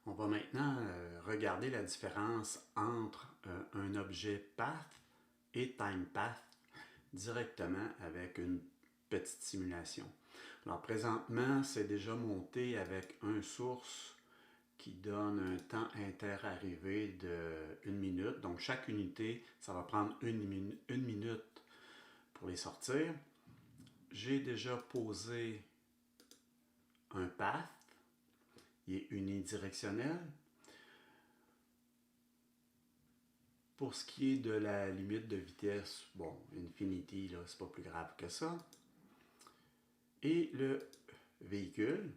On va maintenant regarder la différence entre un objet path et timepath directement avec une petite simulation. Alors présentement, c'est déjà monté avec un source qui donne un temps interarrivée de 1 minute. Donc chaque unité, ça va prendre une minute pour les sortir. J'ai déjà posé un path, il est unidirectionnel. Pour ce qui est de la limite de vitesse, bon, Infinity, là, c'est pas plus grave que ça. Et le véhicule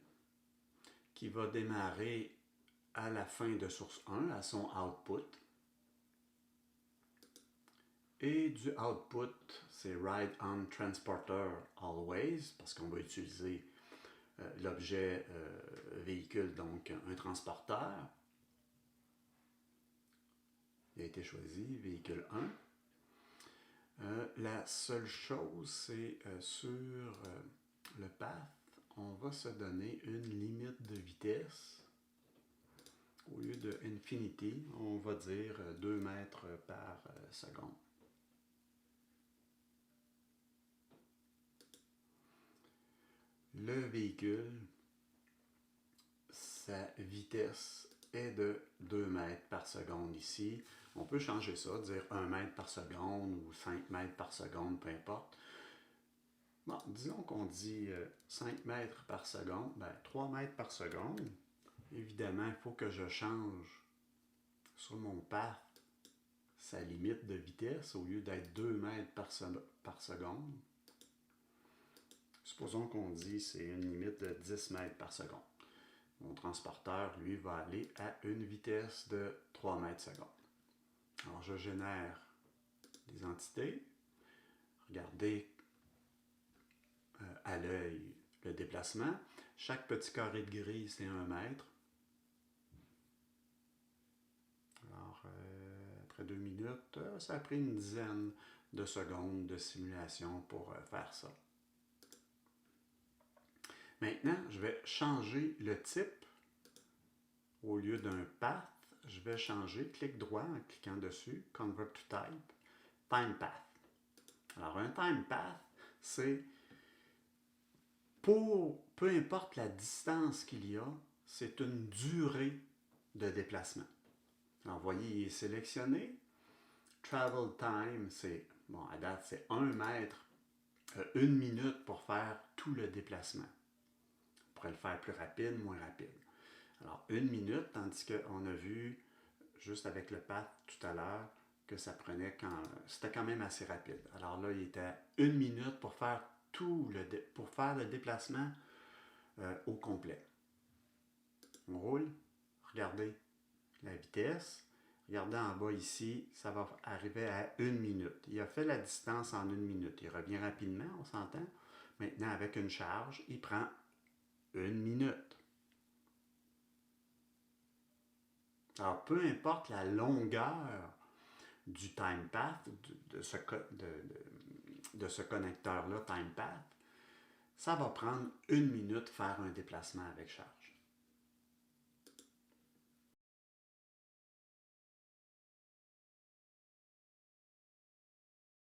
qui va démarrer à la fin de source 1, à son output. Et du output, c'est Ride on Transporter Always, parce qu'on va utiliser l'objet véhicule, donc un transporteur. Il a été choisi, véhicule 1. La seule chose, c'est sur le path, on va se donner une limite de vitesse. Au lieu de Infinity, on va dire 2 mètres par seconde. Le véhicule, sa vitesse est de 2 mètres par seconde ici. On peut changer ça, dire 1 mètre par seconde ou 5 mètres par seconde, peu importe. Bon, disons qu'on dit 5 mètres par seconde, 3 mètres par seconde. Évidemment, il faut que je change sur mon path sa limite de vitesse au lieu d'être 2 mètres par seconde. Supposons qu'on dit c'est une limite de 10 mètres par seconde. Mon transporteur, lui, va aller à une vitesse de 3 mètres seconde. Alors, je génère des entités. Regardez à l'œil le déplacement. Chaque petit carré de grille, c'est 1 mètre. Alors, après 2 minutes, ça a pris une dizaine de secondes de simulation pour faire ça. Maintenant, je vais changer le type. Au lieu d'un path, je vais changer, clic droit en cliquant dessus, Convert to Type, Time Path. Alors, un Time Path, c'est peu importe la distance qu'il y a, c'est une durée de déplacement. Alors, vous voyez, il est sélectionné. Travel Time, c'est, bon, à date, c'est 1 mètre, 1 minute pour faire tout le déplacement. On pourrait le faire plus rapide, moins rapide. Alors, 1 minute, tandis qu'on a vu, juste avec le path tout à l'heure, que ça prenait c'était quand même assez rapide. Alors là, il était à 1 minute pour faire le déplacement au complet. On roule, regardez la vitesse. Regardez en bas ici, ça va arriver à 1 minute. Il a fait la distance en 1 minute. Il revient rapidement, on s'entend. Maintenant, avec une charge, il prend 1 minute. Alors, peu importe la longueur du TimePath, de ce connecteur-là, TimePath, ça va prendre 1 minute faire un déplacement avec charge.